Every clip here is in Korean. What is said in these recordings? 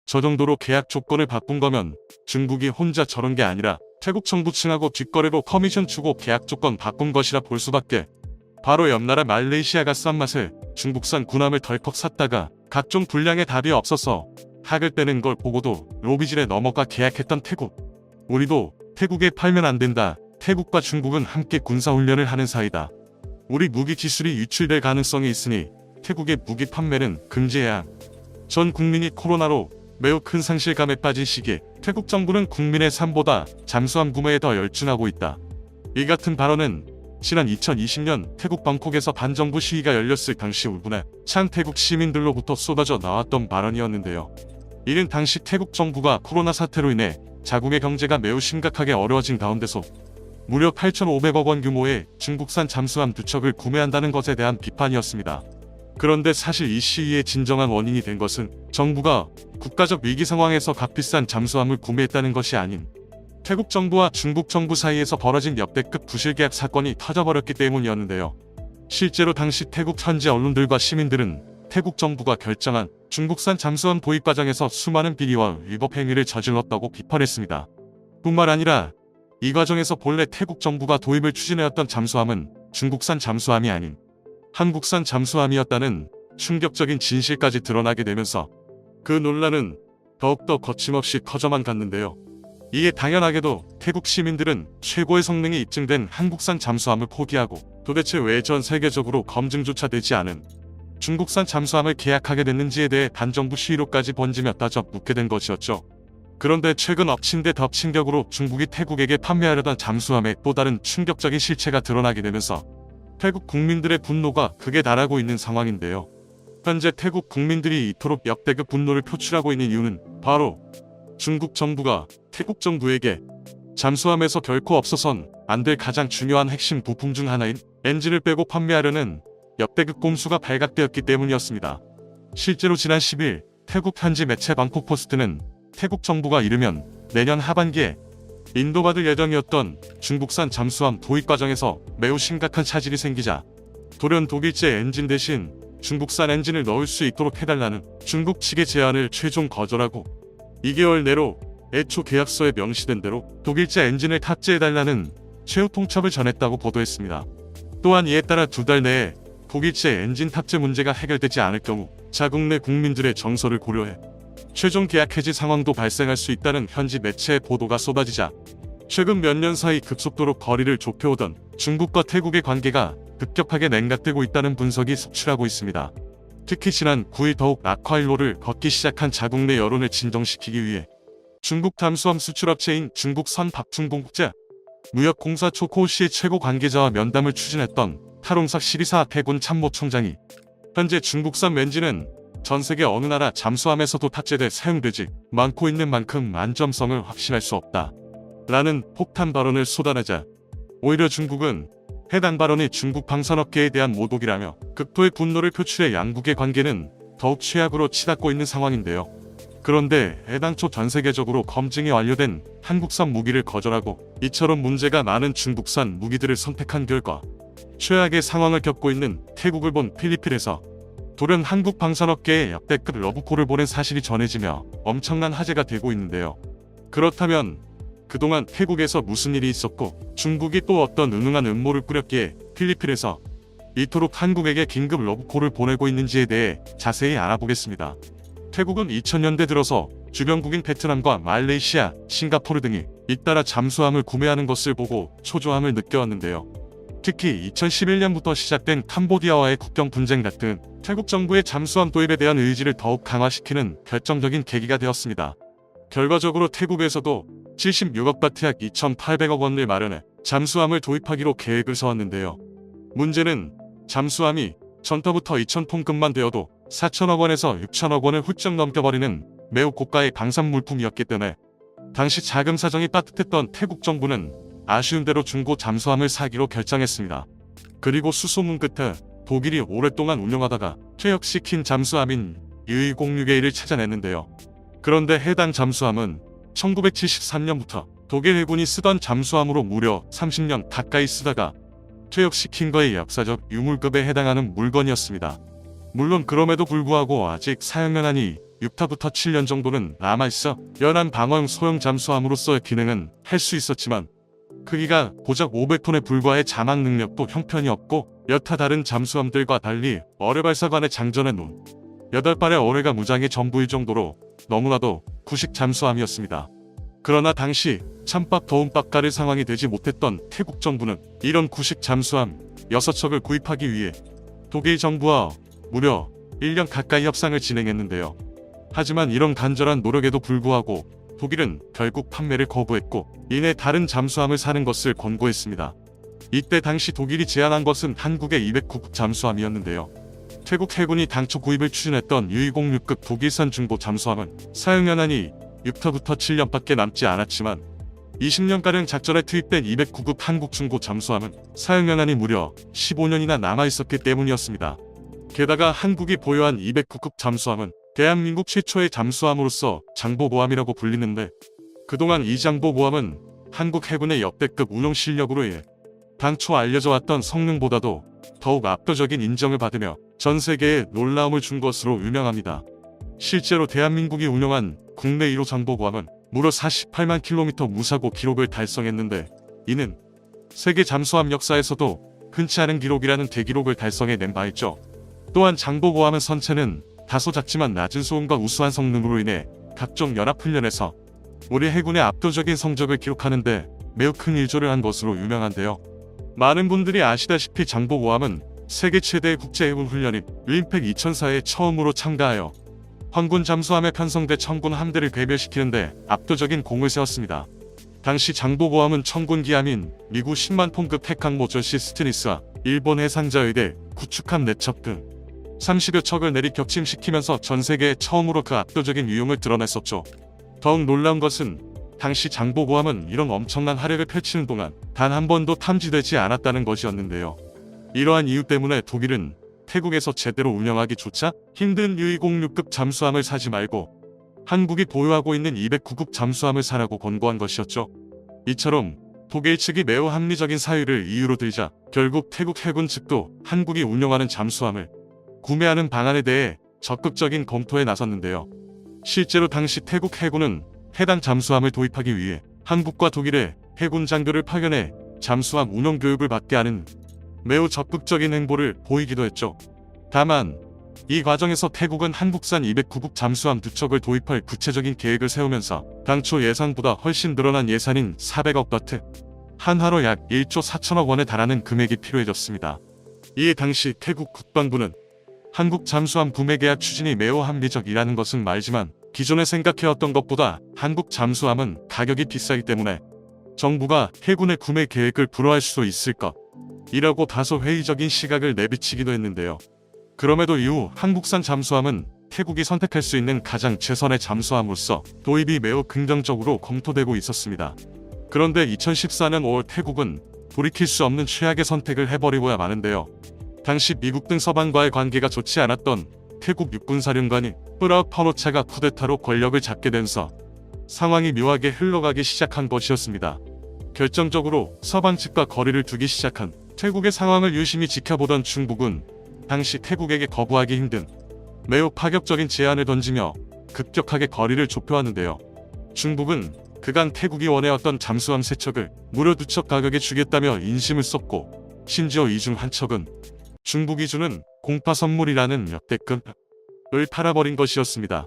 저 정도로 계약 조건을 바꾼 거면 중국이 혼자 저런 게 아니라 태국 정부 측하고 뒷거래로 커미션 주고 계약 조건 바꾼 것이라 볼 수밖에. 바로 옆나라 말레이시아가 싼 맛을 중국산 군함을 덜컥 샀다가 각종 불량에 답이 없어서 학을 떼는 걸 보고도 로비질에 넘어가 계약했던 태국. 우리도 태국에 팔면 안 된다. 태국과 중국은 함께 군사훈련을 하는 사이다. 우리 무기 기술이 유출될 가능성이 있으니 태국의 무기 판매는 금지해야. 전 국민이 코로나로 매우 큰 상실감에 빠진 시기에 태국 정부는 국민의 삶보다 잠수함 구매에 더 열중하고 있다. 이 같은 발언은 지난 2020년 태국 방콕에서 반정부 시위가 열렸을 당시 울분에 찬 태국 시민들로부터 쏟아져 나왔던 발언이었는데요. 이는 당시 태국 정부가 코로나 사태로 인해 자국의 경제가 매우 심각하게 어려워진 가운데서 무려 8,500억 원 규모의 중국산 잠수함 2척을 구매한다는 것에 대한 비판이었습니다. 그런데 사실 이 시위의 진정한 원인이 된 것은 정부가 국가적 위기 상황에서 값비싼 잠수함을 구매했다는 것이 아닌 태국 정부와 중국 정부 사이에서 벌어진 역대급 부실계약 사건이 터져버렸기 때문이었는데요. 실제로 당시 태국 현지 언론들과 시민들은 태국 정부가 결정한 중국산 잠수함 도입 과정에서 수많은 비리와 위법 행위를 저질렀다고 비판했습니다. 뿐만 아니라 이 과정에서 본래 태국 정부가 도입을 추진해왔던 잠수함은 중국산 잠수함이 아닌 한국산 잠수함이었다는 충격적인 진실까지 드러나게 되면서 그 논란은 더욱더 거침없이 커져만 갔는데요. 이에 당연하게도 태국 시민들은 최고의 성능이 입증된 한국산 잠수함을 포기하고 도대체 왜 전 세계적으로 검증조차 되지 않은 중국산 잠수함을 계약하게 됐는지에 대해 반정부 시위로까지 번지며 따져 묻게 된 것이었죠. 그런데 최근 엎친 데 덮친 격으로 중국이 태국에게 판매하려던 잠수함의 또 다른 충격적인 실체가 드러나게 되면서 태국 국민들의 분노가 극에 달하고 있는 상황인데요. 현재 태국 국민들이 이토록 역대급 분노를 표출하고 있는 이유는 바로 중국 정부가 태국 정부에게 잠수함에서 결코 없어선 안 될 가장 중요한 핵심 부품 중 하나인 엔진을 빼고 판매하려는 역대급 꼼수가 발각되었기 때문이었습니다. 실제로 지난 10일 태국 현지 매체 방콕포스트는 태국 정부가 이르면 내년 하반기에 인도받을 예정이었던 중국산 잠수함 도입 과정에서 매우 심각한 차질이 생기자 돌연 독일제 엔진 대신 중국산 엔진을 넣을 수 있도록 해달라는 중국 측의 제안을 최종 거절하고 2개월 내로 애초 계약서에 명시된 대로 독일제 엔진을 탑재해달라는 최후 통첩을 전했다고 보도했습니다. 또한 이에 따라 2달 내에 독일제 엔진 탑재 문제가 해결되지 않을 경우 자국 내 국민들의 정서를 고려해 최종 계약 해지 상황도 발생할 수 있다는 현지 매체의 보도가 쏟아지자 최근 몇 년 사이 급속도로 거리를 좁혀오던 중국과 태국의 관계가 급격하게 냉각되고 있다는 분석이 속출하고 있습니다. 특히 지난 9일 더욱 악화일로를 걷기 시작한 자국 내 여론을 진정시키기 위해 중국 잠수함 수출업체인 중국선 박중공국제 무역공사 초코우씨의 최고 관계자와 면담을 추진했던 타롱삭 시리사 태군 참모총장이 현재 중국산 엔진은 전 세계 어느 나라 잠수함에서도 탑재돼 사용되지 않고 있는 만큼 안전성을 확신할 수 없다 라는 폭탄 발언을 쏟아내자 오히려 중국은 해당 발언이 중국 방산업계에 대한 모독이라며 극도의 분노를 표출해 양국의 관계는 더욱 최악으로 치닫고 있는 상황인데요. 그런데 애당초 전 세계적으로 검증이 완료된 한국산 무기를 거절하고 이처럼 문제가 많은 중국산 무기들을 선택한 결과 최악의 상황을 겪고 있는 태국을 본 필리핀에서 돌연 한국 방산업계에 역대급 러브콜을 보낸 사실이 전해지며 엄청난 화제가 되고 있는데요. 그렇다면 그동안 태국에서 무슨 일이 있었고 중국이 또 어떤 은응한 음모를 꾸렸기에 필리핀에서 이토록 한국에게 긴급 러브콜을 보내고 있는지에 대해 자세히 알아보겠습니다. 태국은 2000년대 들어서 주변국인 베트남과 말레이시아, 싱가포르 등이 잇따라 잠수함을 구매하는 것을 보고 초조함을 느껴왔는데요. 특히 2011년부터 시작된 캄보디아와의 국경 분쟁 같은 태국 정부의 잠수함 도입에 대한 의지를 더욱 강화시키는 결정적인 계기가 되었습니다. 결과적으로 태국에서도 76억 바트 약 2,800억 원을 마련해 잠수함을 도입하기로 계획을 세웠는데요. 문제는 잠수함이 전터부터 2,000톤급만 되어도 4천억 원에서 6천억 원을 훌쩍 넘겨버리는 매우 고가의 방산물품이었기 때문에 당시 자금 사정이 따뜻했던 태국 정부는 아쉬운 대로 중고 잠수함을 사기로 결정했습니다. 그리고 수소문 끝에 독일이 오랫동안 운영하다가 퇴역시킨 잠수함인 U206A를 찾아냈는데요. 그런데 해당 잠수함은 1973년부터 독일 해군이 쓰던 잠수함으로 무려 30년 가까이 쓰다가 퇴역시킨 거의 역사적 유물급에 해당하는 물건이었습니다. 물론 그럼에도 불구하고 아직 사용연한이 6타부터 7년 정도는 남아있어 연안 방어용 소형 잠수함으로서의 기능은 할 수 있었지만 크기가 고작 500톤에 불과해 자막 능력도 형편이 없고 여타 다른 잠수함들과 달리 어뢰발사관의 장전에 눈 8발의 어뢰가 무장의 전부일 정도로 너무나도 구식 잠수함이었습니다. 그러나 당시 찬밥 더운밥 가릴 상황이 되지 못했던 태국 정부는 이런 구식 잠수함 6척을 구입하기 위해 독일 정부와 무려 1년 가까이 협상을 진행했는데요. 하지만 이런 간절한 노력에도 불구하고 독일은 결국 판매를 거부했고 이내 다른 잠수함을 사는 것을 권고했습니다. 이때 당시 독일이 제안한 것은 한국의 209급 잠수함이었는데요. 태국 해군이 당초 구입을 추진했던 U206급 독일산 중보 잠수함은 사용연한이 6타부터 7년밖에 남지 않았지만 20년가량 작전에 투입된 209급 한국 중고 잠수함은 사용연한이 무려 15년이나 남아있었기 때문이었습니다. 게다가 한국이 보유한 209급 잠수함은 대한민국 최초의 잠수함으로서 장보고함이라고 불리는데 그동안 이 장보고함은 한국 해군의 역대급 운용 실력으로 인해 당초 알려져 왔던 성능보다도 더욱 압도적인 인정을 받으며 전 세계에 놀라움을 준 것으로 유명합니다. 실제로 대한민국이 운영한 국내 1호 장보고함은 무려 48만 킬로미터 무사고 기록을 달성했는데 이는 세계 잠수함 역사에서도 흔치 않은 기록이라는 대기록을 달성해낸 바 있죠. 또한 장보고함은 선체는 다소 작지만 낮은 소음과 우수한 성능으로 인해 각종 연합훈련에서 우리 해군의 압도적인 성적을 기록하는데 매우 큰 일조를 한 것으로 유명한데요. 많은 분들이 아시다시피 장보고함은 세계 최대의 국제해군 훈련인 림팩 2004에 처음으로 참가하여 황군 잠수함에 편성돼 청군 함대를 괴멸시키는데 압도적인 공을 세웠습니다. 당시 장보고함은 청군 기함인 미국 10만 톤급 핵항 모전 시스티니스와 일본 해상자의대 구축함 4척 등 30여 척을 내리 격침시키면서 전세계에 처음으로 그 압도적인 유용을 드러냈었죠. 더욱 놀라운 것은 당시 장보고함은 이런 엄청난 화력을 펼치는 동안 단 한 번도 탐지되지 않았다는 것이었는데요. 이러한 이유 때문에 독일은 태국에서 제대로 운영하기조차 힘든 U206급 잠수함을 사지 말고 한국이 보유하고 있는 209급 잠수함을 사라고 권고한 것이었죠. 이처럼 독일 측이 매우 합리적인 사유를 이유로 들자 결국 태국 해군 측도 한국이 운영하는 잠수함을 구매하는 방안에 대해 적극적인 검토에 나섰는데요. 실제로 당시 태국 해군은 해당 잠수함을 도입하기 위해 한국과 독일의 해군 장교를 파견해 잠수함 운영 교육을 받게 하는 매우 적극적인 행보를 보이기도 했죠. 다만 이 과정에서 태국은 한국산 209급 잠수함 2척을 도입할 구체적인 계획을 세우면서 당초 예상보다 훨씬 늘어난 예산인 400억 바트, 한화로 약 1조 4천억 원에 달하는 금액이 필요해졌습니다. 이에 당시 태국 국방부는 한국 잠수함 구매 계약 추진이 매우 합리적이라는 것은 말지만 기존에 생각해왔던 것보다 한국 잠수함은 가격이 비싸기 때문에 정부가 해군의 구매 계획을 불허할 수 있을 것이라고 다소 회의적인 시각을 내비치기도 했는데요. 그럼에도 이후 한국산 잠수함은 태국이 선택할 수 있는 가장 최선의 잠수함으로서 도입이 매우 긍정적으로 검토되고 있었습니다. 그런데 2014년 5월 태국은 돌이킬 수 없는 최악의 선택을 해버리고야 마는데요. 당시 미국 등 서방과의 관계가 좋지 않았던 태국 육군사령관인 프라웃 파노차가 쿠데타로 권력을 잡게 되면서 상황이 묘하게 흘러가기 시작한 것이었습니다. 결정적으로 서방 측과 거리를 두기 시작한 태국의 상황을 유심히 지켜보던 중국은 당시 태국에게 거부하기 힘든 매우 파격적인 제안을 던지며 급격하게 거리를 좁혀왔는데요. 중국은 그간 태국이 원해왔던 잠수함 3척을 무려 2척 가격에 주겠다며 인심을 썼고 심지어 이 중 한 척은 중국이 주는 공파 선물이라는 역대급을 팔아버린 것이었습니다.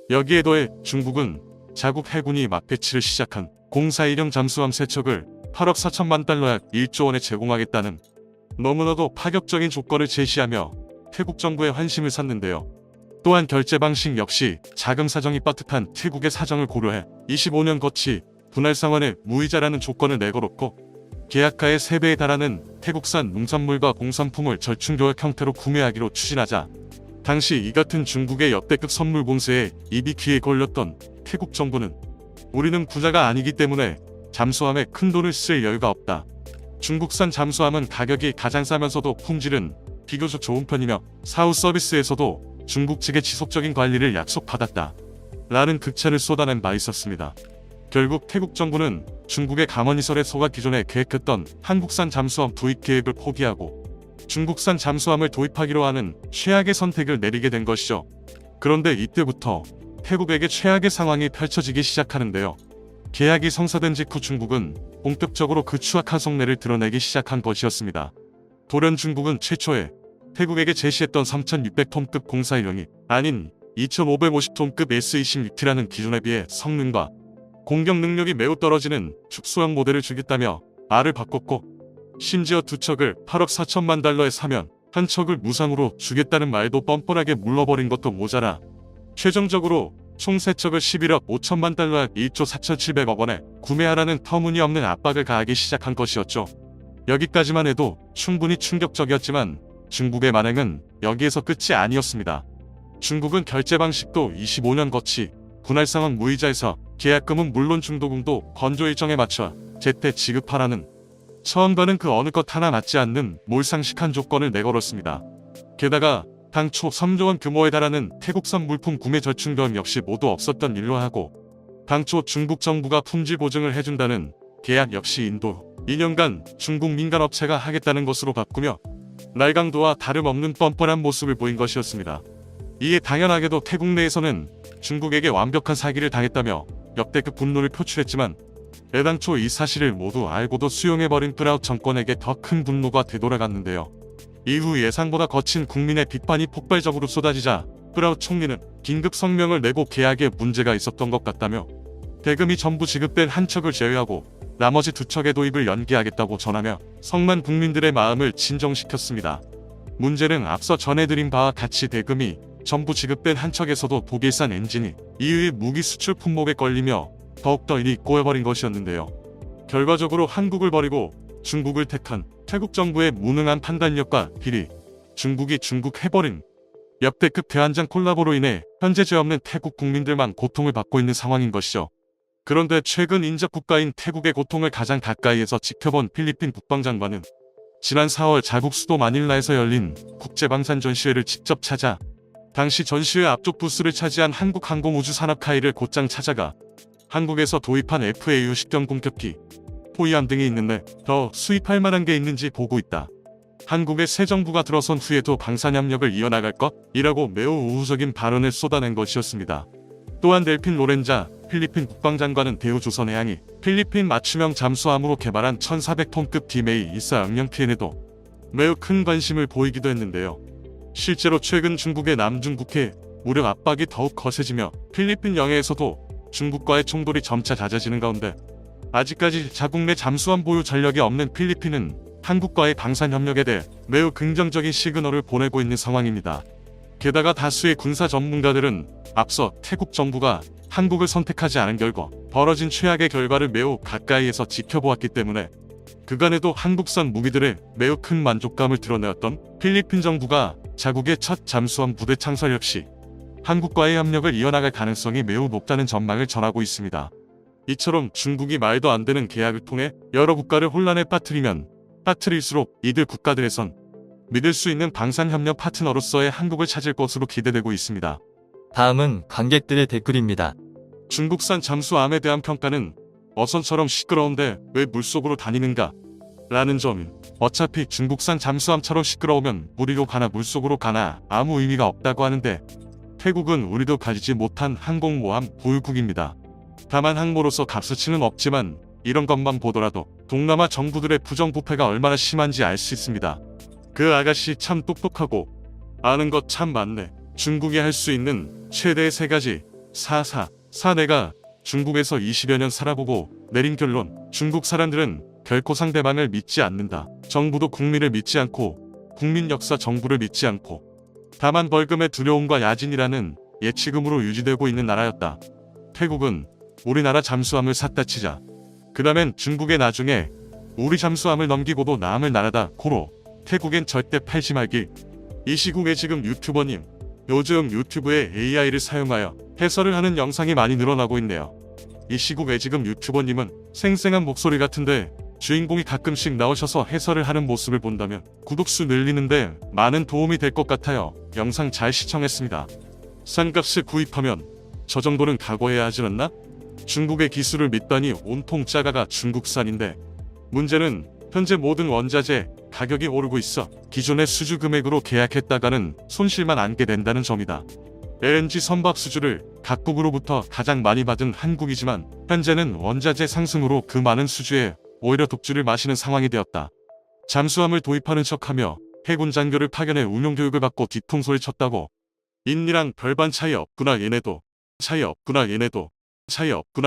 여기에 더해 중국은 자국 해군이 막배치를 시작한 공사일형 잠수함 3척을 8억 4천만 달러 약 1조 원에 제공하겠다는 너무나도 파격적인 조건을 제시하며 태국 정부의 환심을 샀는데요. 또한 결제 방식 역시 자금 사정이 빠듯한 태국의 사정을 고려해 25년 거치 분할 상환의 무이자라는 조건을 내걸었고 계약가의 3배에 달하는 태국산 농산물과 공산품을 절충교역 형태로 구매하기로 추진하자 당시 이 같은 중국의 역대급 선물 공세에 입이 귀에 걸렸던 태국 정부는 우리는 부자가 아니기 때문에 잠수함에 큰 돈을 쓸 여유가 없다. 중국산 잠수함은 가격이 가장 싸면서도 품질은 비교적 좋은 편이며 사후 서비스에서도 중국 측의 지속적인 관리를 약속받았다. 라는 극찬을 쏟아낸 바 있었습니다. 결국 태국 정부는 중국의 감원이설에 속아 기존에 계획했던 한국산 잠수함 도입 계획을 포기하고 중국산 잠수함을 도입하기로 하는 최악의 선택을 내리게 된 것이죠. 그런데 이때부터 태국에게 최악의 상황이 펼쳐지기 시작하는데요. 계약이 성사된 직후 중국은 본격적으로 그 추악한 속내를 드러내기 시작한 것이었습니다. 돌연 중국은 최초에 태국에게 제시했던 3,600톤급 공사일용이 아닌 2,550톤급 S-26T라는 기준에 비해 성능과 공격 능력이 매우 떨어지는 축소형 모델을 주겠다며 말을 바꿨고, 심지어 두 척을 8억 4천만 달러에 사면 한 척을 무상으로 주겠다는 말도 뻔뻔하게 물러버린 것도 모자라 최종적으로 총 3척을 11억 5천만 달러 1조 4,700억 원에 구매하라는 터무니없는 압박을 가하기 시작한 것이었죠. 여기까지만 해도 충분히 충격적이었지만 중국의 만행은 여기에서 끝이 아니었습니다. 중국은 결제 방식도 25년 거치, 분할 상환 무이자에서 계약금은 물론 중도금도 건조 일정에 맞춰 제때 지급하라는 처음과는 그 어느 것 하나 맞지 않는 몰상식한 조건을 내걸었습니다. 게다가 당초 3조 원 규모에 달하는 태국산 물품 구매 절충금 역시 모두 없었던 일로 하고, 당초 중국 정부가 품질 보증을 해준다는 계약 역시 인도 2년간 중국 민간업체가 하겠다는 것으로 바꾸며 날강도와 다름없는 뻔뻔한 모습을 보인 것이었습니다. 이에 당연하게도 태국 내에서는 중국에게 완벽한 사기를 당했다며 역대급 분노를 표출했지만, 애당초 이 사실을 모두 알고도 수용해버린 프라웃 정권에게 더 큰 분노가 되돌아갔는데요. 이후 예상보다 거친 국민의 비판이 폭발적으로 쏟아지자 프라웃 총리는 긴급 성명을 내고 계약에 문제가 있었던 것 같다며 대금이 전부 지급된 한 척을 제외하고 나머지 두 척의 도입을 연기하겠다고 전하며 성만 국민들의 마음을 진정시켰습니다. 문제는 앞서 전해드린 바와 같이 대금이 전부 지급된 한 척에서도 독일산 엔진이 이후의 무기 수출 품목에 걸리며 더욱더 일이 꼬여버린 것이었는데요. 결과적으로 한국을 버리고 중국을 택한 태국 정부의 무능한 판단력과 비리, 중국이 중국해버린 역대급 대환장 콜라보로 인해 현재 죄 없는 태국 국민들만 고통을 받고 있는 상황인 것이죠. 그런데 최근 인접 국가인 태국의 고통을 가장 가까이에서 지켜본 필리핀 국방장관은 지난 4월 자국 수도 마닐라에서 열린 국제방산 전시회를 직접 찾아 당시 전시회 앞쪽 부스를 차지한 한국항공우주산업카이를 곧장 찾아가 한국에서 도입한 FAU 식경 공격기, 포위함 등이 있는데 더 수입할 만한 게 있는지 보고 있다. 한국의 새 정부가 들어선 후에도 방산협력을 이어나갈 것이라고 매우 우호적인 발언을 쏟아낸 것이었습니다. 또한 델핀 로렌자 필리핀 국방장관은 대우조선해양이 필리핀 맞춤형 잠수함으로 개발한 1,400톤급 디메이 14 응용PN에도 매우 큰 관심을 보이기도 했는데요. 실제로 최근 중국의 남중국해 무력 압박이 더욱 거세지며 필리핀 영해에서도 중국과의 충돌이 점차 잦아지는 가운데 아직까지 자국 내 잠수함 보유 전력이 없는 필리핀은 한국과의 방산협력에 대해 매우 긍정적인 시그널을 보내고 있는 상황입니다. 게다가 다수의 군사 전문가들은 앞서 태국 정부가 한국을 선택하지 않은 결과 벌어진 최악의 결과를 매우 가까이에서 지켜보았기 때문에 그간에도 한국산 무기들의 매우 큰 만족감을 드러내었던 필리핀 정부가 자국의 첫 잠수함 부대 창설 역시 한국과의 협력을 이어나갈 가능성이 매우 높다는 전망을 전하고 있습니다. 이처럼 중국이 말도 안 되는 계약을 통해 여러 국가를 혼란에 빠뜨릴수록 이들 국가들에선 믿을 수 있는 방산협력 파트너로서의 한국을 찾을 것으로 기대되고 있습니다. 다음은 관객들의 댓글입니다. 중국산 잠수함에 대한 평가는 어선처럼 시끄러운데 왜 물속으로 다니는가? 라는 점. 어차피 중국산 잠수함처럼 시끄러우면 우리로 가나 물속으로 가나 아무 의미가 없다고 하는데 태국은 우리도 가지지 못한 항공모함 보유국입니다. 다만 항모로서 값어치는 없지만 이런 것만 보더라도 동남아 정부들의 부정부패가 얼마나 심한지 알 수 있습니다. 그 아가씨 참 똑똑하고 아는 것 참 많네. 중국이 할 수 있는 최대의 세 가지. 내가 중국에서 20여 년 살아보고 내린 결론. 중국 사람들은 결코 상대방을 믿지 않는다. 정부도 국민을 믿지 않고 국민 역사 정부를 믿지 않고 다만 벌금의 두려움과 야진이라는 예치금으로 유지되고 있는 나라였다. 태국은 우리나라 잠수함을 샀다 치자. 그 다음엔 중국에 나중에 우리 잠수함을 넘기고도 남을 나라다. 고로 태국엔 절대 팔지 말길. 이 시국에 지금 유튜버님, 요즘 유튜브에 AI를 사용하여 해설을 하는 영상이 많이 늘어나고 있네요. 이 시국에 지금 유튜버님은 생생한 목소리 같은데 주인공이 가끔씩 나오셔서 해설을 하는 모습을 본다면 구독수 늘리는데 많은 도움이 될 것 같아요. 영상 잘 시청했습니다. 싼값을 구입하면 저 정도는 각오해야 하지 않나? 중국의 기술을 믿다니 온통 짜가가 중국산인데 문제는 현재 모든 원자재 가격이 오르고 있어 기존의 수주 금액으로 계약했다가는 손실만 안게 된다는 점이다. LNG 선박 수주를 각국으로부터 가장 많이 받은 한국이지만 현재는 원자재 상승으로 그 많은 수주에 오히려 독주를 마시는 상황이 되었다. 잠수함을 도입하는 척하며 해군 장교를 파견해 운용 교육을 받고 뒤통수를 쳤다고. 인니랑 별반 차이 없구나 얘네도. 차이 없구나 얘네도. 차이 없구나.